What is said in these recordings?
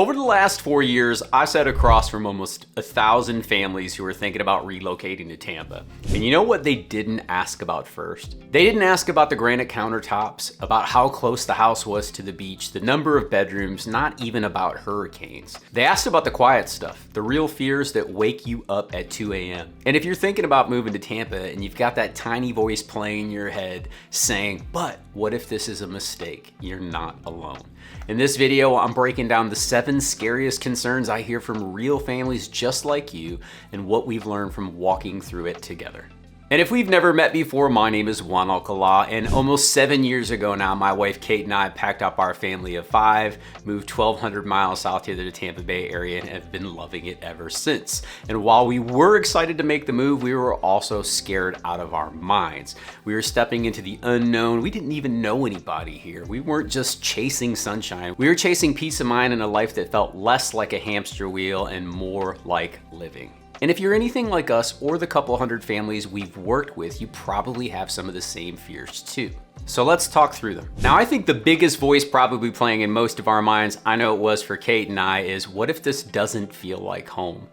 Over the last 4 years, I sat across from almost 1,000 families who were thinking about relocating to Tampa. And you know what they didn't ask about first? They didn't ask about the granite countertops, about how close the house was to the beach, the number of bedrooms, not even about hurricanes. They asked about the quiet stuff, the real fears that wake you up at 2 a.m. And if you're thinking about moving to Tampa and you've got that tiny voice playing in your head saying, but what if this is a mistake? You're not alone. In this video, I'm breaking down the 7 scariest concerns I hear from real families just like you and what we've learned from walking through it together. And if we've never met before, my name is Juan Alcala, and almost 7 years ago now, my wife Kate and I packed up our family of 5, moved 1,200 miles south here to the Tampa Bay area, and have been loving it ever since. And while we were excited to make the move, we were also scared out of our minds. We were stepping into the unknown. We didn't even know anybody here. We weren't just chasing sunshine. We were chasing peace of mind and a life that felt less like a hamster wheel and more like living. And if you're anything like us or the couple hundred families we've worked with, you probably have some of the same fears too. So let's talk through them. Now, I think the biggest voice probably playing in most of our minds, I know it was for Kate and I, is what if this doesn't feel like home?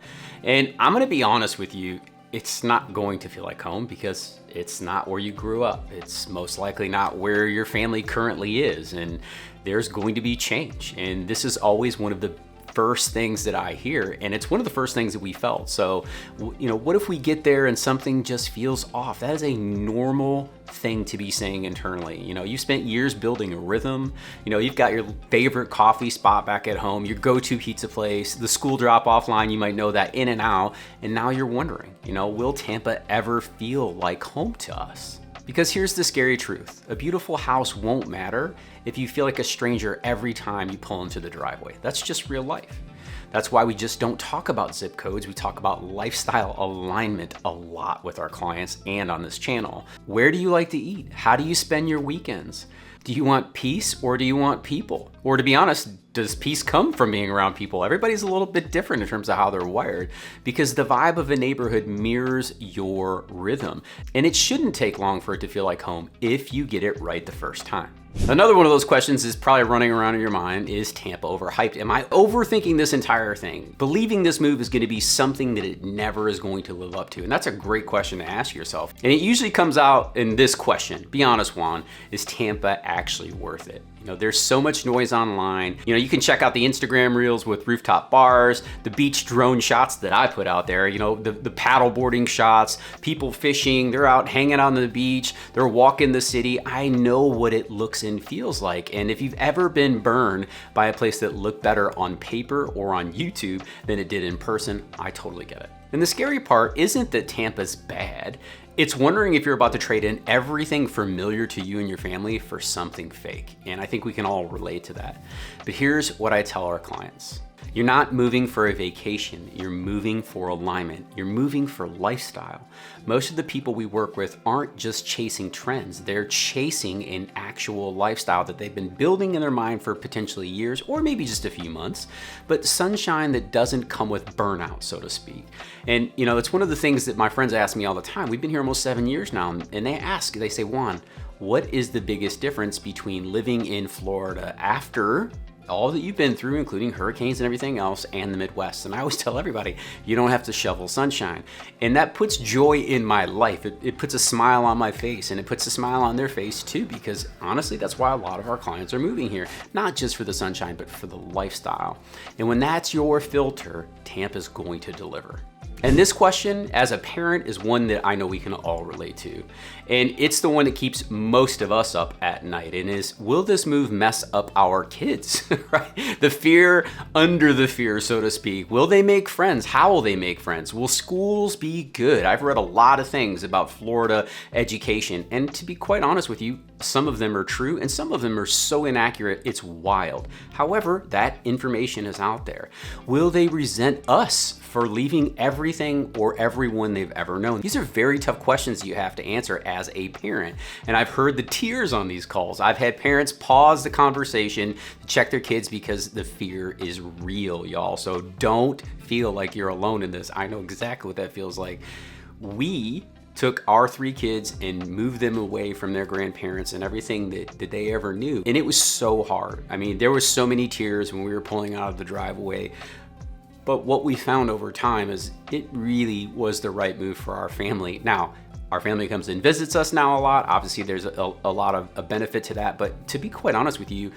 And I'm gonna be honest with you, it's not going to feel like home because it's not where you grew up. It's most likely not where your family currently is, and there's going to be change. And this is always one of the first things that I hear, and it's one of the first things that we felt. So, what if we get there and something just feels off? That is a normal thing to be saying internally. You spent years building a rhythm. You've got your favorite coffee spot back at home, your go-to pizza place, the school drop-off line, you might know that in and out, and now you're wondering, will Tampa ever feel like home to us? Because here's the scary truth. A beautiful house won't matter if you feel like a stranger every time you pull into the driveway. That's just real life. That's why we just don't talk about zip codes. We talk about lifestyle alignment a lot with our clients and on this channel. Where do you like to eat? How do you spend your weekends? Do you want peace or do you want people? Or to be honest, does peace come from being around people? Everybody's a little bit different in terms of how they're wired because the vibe of a neighborhood mirrors your rhythm. And it shouldn't take long for it to feel like home if you get it right the first time. Another one of those questions is probably running around in your mind is Tampa overhyped? Am I overthinking this entire thing? Believing this move is going to be something that it never is going to live up to? And that's a great question to ask yourself. And it usually comes out in this question. Be honest, Juan, is Tampa actually worth it? There's so much noise online. You can check out the Instagram reels with rooftop bars, the beach drone shots that I put out there, the paddle boarding shots, people fishing, they're out hanging out on the beach, they're walking the city. I know what it looks and feels like. And if you've ever been burned by a place that looked better on paper or on YouTube than it did in person, I totally get it. And the scary part isn't that Tampa's bad. It's wondering if you're about to trade in everything familiar to you and your family for something fake. And I think we can all relate to that. But here's what I tell our clients. You're not moving for a vacation, you're moving for alignment, you're moving for lifestyle. Most of the people we work with aren't just chasing trends, they're chasing an actual lifestyle that they've been building in their mind for potentially years or maybe just a few months, but sunshine that doesn't come with burnout, so to speak. And it's one of the things that my friends ask me all the time. We've been here almost 7 years now, and they say, Juan, what is the biggest difference between living in Florida after all that you've been through, including hurricanes and everything else, and the Midwest? And I always tell everybody, you don't have to shovel sunshine. And that puts joy in my life. It puts a smile on my face, and it puts a smile on their face too, because honestly, that's why a lot of our clients are moving here. Not just for the sunshine, but for the lifestyle. And when that's your filter, Tampa's going to deliver. And this question, as a parent, is one that I know we can all relate to. And it's the one that keeps most of us up at night, and is, will this move mess up our kids, right? The fear under the fear, so to speak. Will they make friends? How will they make friends? Will schools be good? I've read a lot of things about Florida education, and to be quite honest with you, some of them are true and some of them are so inaccurate, it's wild. However, that information is out there. Will they resent us for leaving everything or everyone they've ever known? These are very tough questions you have to answer as a parent. And I've heard the tears on these calls. I've had parents pause the conversation to check their kids because the fear is real, y'all. So don't feel like you're alone in this. I know exactly what that feels like. We took our 3 kids and moved them away from their grandparents and everything that they ever knew. And it was so hard. I mean, there was so many tears when we were pulling out of the driveway. But what we found over time is it really was the right move for our family. Now, our family comes and visits us now a lot. Obviously, there's a lot of a benefit to that. But to be quite honest with you,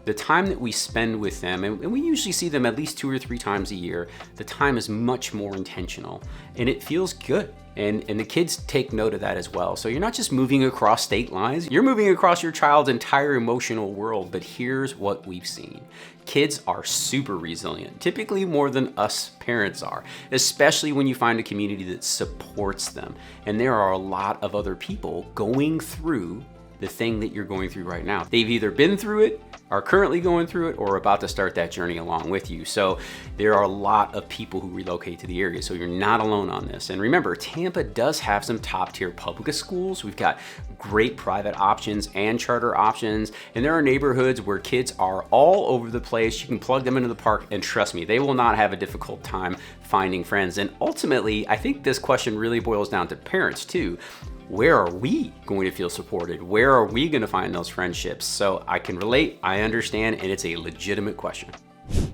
the time that we spend with them, and we usually see them at least 2 or 3 times a year, the time is much more intentional and it feels good. And the kids take note of that as well. So you're not just moving across state lines, you're moving across your child's entire emotional world. But here's what we've seen. Kids are super resilient, typically more than us parents are, especially when you find a community that supports them. And there are a lot of other people going through the thing that you're going through right now. They've either been through it, are currently going through it, or are about to start that journey along with you. So there are a lot of people who relocate to the area, so you're not alone on this. And remember, Tampa does have some top tier public schools. We've got great private options and charter options, and there are neighborhoods where kids are all over the place. You can plug them into the park, and trust me, they will not have a difficult time finding friends. And ultimately, I think this question really boils down to parents too. Where are we going to feel supported? Where are we going to find those friendships? So I can relate, I understand, and it's a legitimate question.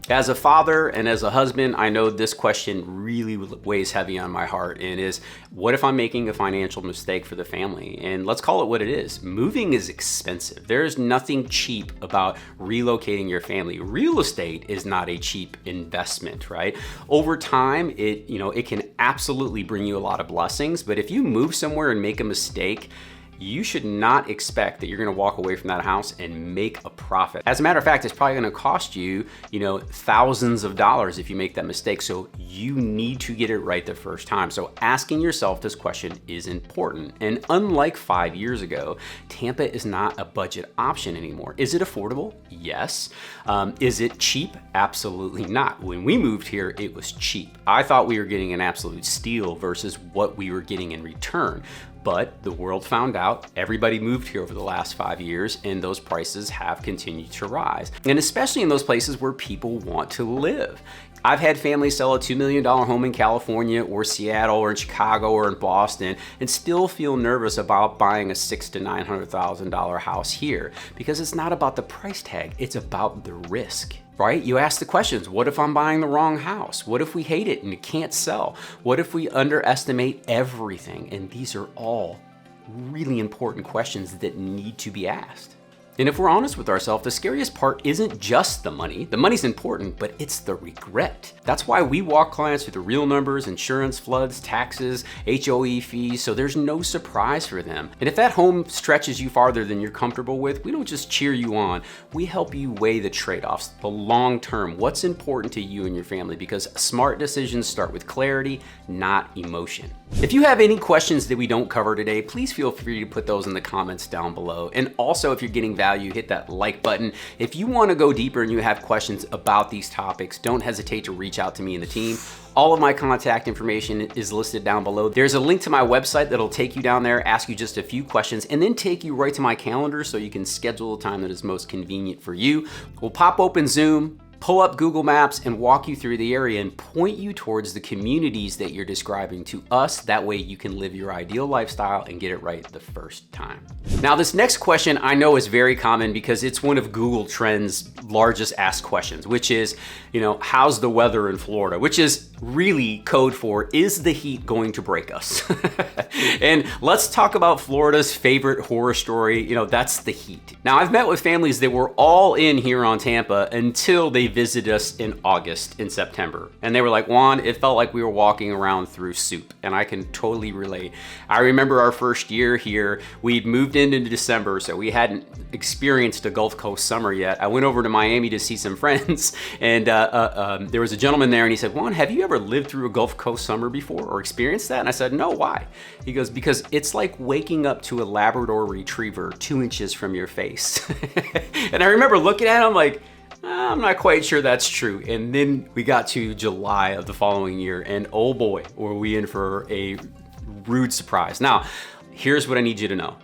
As a father and as a husband, I know this question really weighs heavy on my heart, and is, what if I'm making a financial mistake for the family? And let's call it what it is. Moving is expensive. There's nothing cheap about relocating your family. Real estate is not a cheap investment, right? Over time, it can absolutely bring you a lot of blessings, but if you move somewhere and make a mistake, you should not expect that you're gonna walk away from that house and make a profit. As a matter of fact, it's probably gonna cost you, thousands of dollars if you make that mistake. So you need to get it right the first time. So asking yourself this question is important. And unlike 5 years ago, Tampa is not a budget option anymore. Is it affordable? Yes. Is it cheap? Absolutely not. When we moved here, it was cheap. I thought we were getting an absolute steal versus what we were getting in return. But the world found out, everybody moved here over the last 5 years, and those prices have continued to rise. And especially in those places where people want to live. I've had families sell a $2 million home in California or Seattle or in Chicago or in Boston and still feel nervous about buying a $600,000 to $900,000 house here, because it's not about the price tag, it's about the risk. Right? You ask the questions, what if I'm buying the wrong house? What if we hate it and it can't sell? What if we underestimate everything? And these are all really important questions that need to be asked. And if we're honest with ourselves, the scariest part isn't just the money. The money's important, but it's the regret. That's why we walk clients through the real numbers, insurance, floods, taxes, HOE fees, so there's no surprise for them. And if that home stretches you farther than you're comfortable with, we don't just cheer you on. We help you weigh the trade-offs, the long term, what's important to you and your family, because smart decisions start with clarity, not emotion. If you have any questions that we don't cover today, please feel free to put those in the comments down below. And also, if you're getting value, hit that like button. If you want to go deeper and you have questions about these topics, don't hesitate to reach out to me and the team. All of my contact information is listed down below. There's a link to my website that'll take you down there, ask you just a few questions, and then take you right to my calendar so you can schedule a time that is most convenient for you. We'll pop open Zoom, pull up Google Maps, and walk you through the area and point you towards the communities that you're describing to us. That way you can live your ideal lifestyle and get it right the first time. Now, this next question I know is very common because it's one of Google Trends' largest asked questions, which is, how's the weather in Florida? Which is really code for, is the heat going to break us? And let's talk about Florida's favorite horror story, that's the heat. Now, I've met with families that were all in here on Tampa until they visited us in August and September. And they were like, Juan, it felt like we were walking around through soup. And I can totally relate. I remember our first year here, we'd moved in December, so we hadn't experienced a Gulf Coast summer yet. I went over to Miami to see some friends, and there was a gentleman there, and he said, Juan, have you ever lived through a Gulf Coast summer before or experienced that? And I said, no, why? He goes, because it's like waking up to a Labrador retriever 2 inches from your face. And I remember looking at him like, I'm not quite sure that's true. And then we got to July of the following year, and oh boy, were we in for a rude surprise. Now, here's what I need you to know.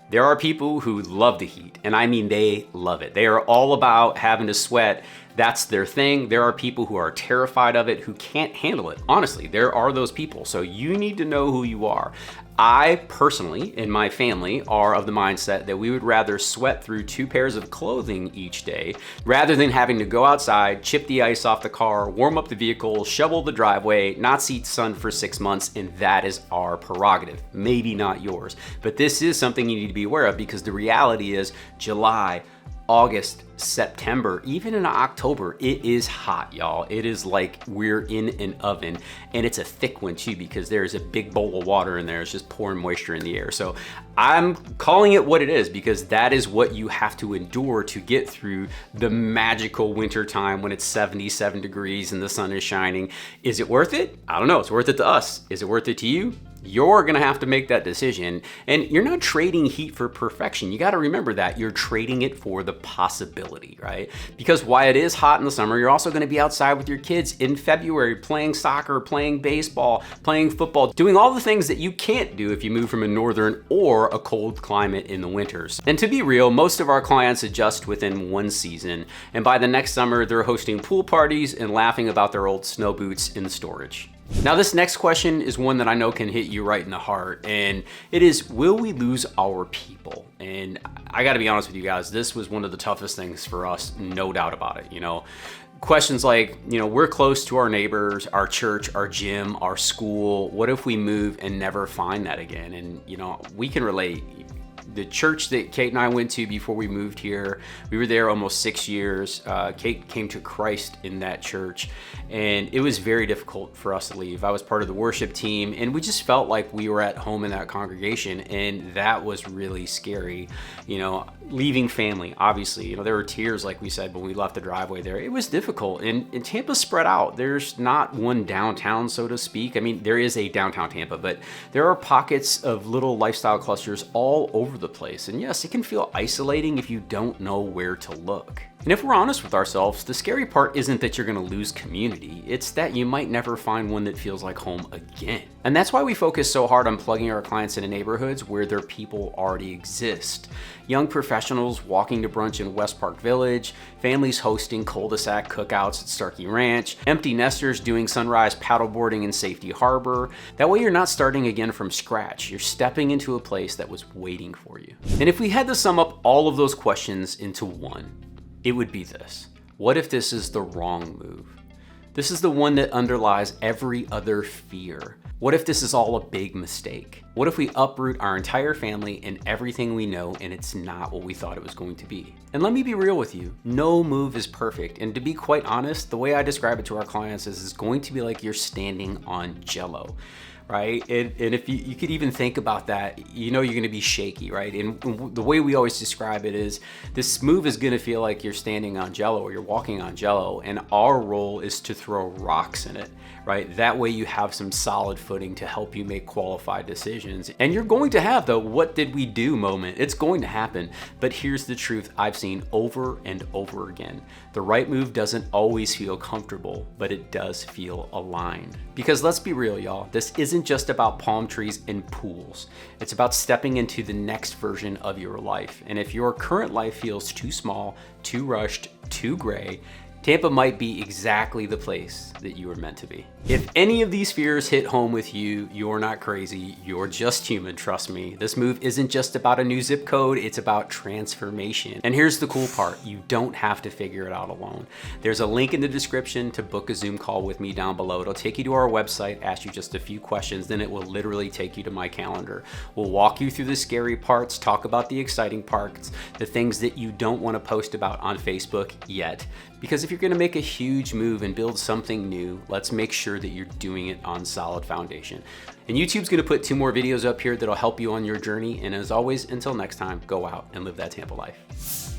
There are people who love the heat, and I mean they love it. They are all about having to sweat that's their thing. There are people who are terrified of it, who can't handle it. Honestly, there are those people. So you need to know who you are. I personally, and my family, are of the mindset that we would rather sweat through 2 pairs of clothing each day rather than having to go outside, chip the ice off the car, warm up the vehicle, shovel the driveway, not see sun for 6 months, and that is our prerogative. Maybe not yours, but this is something you need to be aware of, because the reality is July, August, September, even in October, it is hot, y'all. It is like we're in an oven, and it's a thick one too, because there's a big bowl of water in there. It's just pouring moisture in the air. So I'm calling it what it is, because that is what you have to endure to get through the magical winter time when it's 77 degrees and the sun is shining. Is it worth it? I don't know. It's worth it to us. Is it worth it to you? You're gonna have to make that decision, and you're not trading heat for perfection. You gotta remember that. You're trading it for the possibility, right? Because while it is hot in the summer, you're also gonna be outside with your kids in February, playing soccer, playing baseball, playing football, doing all the things that you can't do if you move from a northern or a cold climate in the winters. And to be real, most of our clients adjust within one season, and by the next summer, they're hosting pool parties and laughing about their old snow boots in storage. Now, this next question is one that I know can hit you right in the heart, and it is, will we lose our people? And I gotta be honest with you guys, this was one of the toughest things for us, no doubt about it. Questions like, we're close to our neighbors, our church, our gym, our school. What if we move and never find that again? And we can relate. The church that Kate and I went to before we moved here, we were there almost 6 years. Kate came to Christ in that church, and it was very difficult for us to leave. I was part of the worship team, and we just felt like we were at home in that congregation, and that was really scary. Leaving family, obviously, there were tears, like we said, when we left the driveway there. It was difficult, and Tampa's spread out. There's not one downtown, so to speak. I mean, there is a downtown Tampa, but there are pockets of little lifestyle clusters all over the place. And yes, it can feel isolating if you don't know where to look. And if we're honest with ourselves, the scary part isn't that you're gonna lose community, it's that you might never find one that feels like home again. And that's why we focus so hard on plugging our clients into neighborhoods where their people already exist. Young professionals walking to brunch in West Park Village, families hosting cul-de-sac cookouts at Starkey Ranch, empty nesters doing sunrise paddleboarding in Safety Harbor. That way you're not starting again from scratch, you're stepping into a place that was waiting for you. And if we had to sum up all of those questions into one, it would be this: what if this is the wrong move? This is the one that underlies every other fear. What if this is all a big mistake? What if we uproot our entire family and everything we know, and it's not what we thought it was going to be? And let me be real with you, no move is perfect. And to be quite honest, the way I describe it to our clients is it's going to be like you're standing on Jello. Right? And if you could even think about that, you're going to be shaky, right? And the way we always describe it is this move is going to feel like you're standing on Jello or you're walking on Jello, and our role is to throw rocks in it, right? That way you have some solid footing to help you make qualified decisions. And you're going to have the what did we do moment. It's going to happen. But here's the truth I've seen over and over again. The right move doesn't always feel comfortable, but it does feel aligned. Because let's be real, y'all, this isn't just about palm trees and pools. It's about stepping into the next version of your life. And if your current life feels too small, too rushed, too gray, Tampa might be exactly the place that you were meant to be. If any of these fears hit home with you, you're not crazy, you're just human, trust me. This move isn't just about a new zip code, it's about transformation. And here's the cool part, you don't have to figure it out alone. There's a link in the description to book a Zoom call with me down below. It'll take you to our website, ask you just a few questions, then it will literally take you to my calendar. We'll walk you through the scary parts, talk about the exciting parts, the things that you don't want to post about on Facebook yet. Because if you're gonna make a huge move and build something new, let's make sure that you're doing it on solid foundation. And YouTube's gonna put 2 more videos up here that'll help you on your journey. And as always, until next time, go out and live that Tampa life.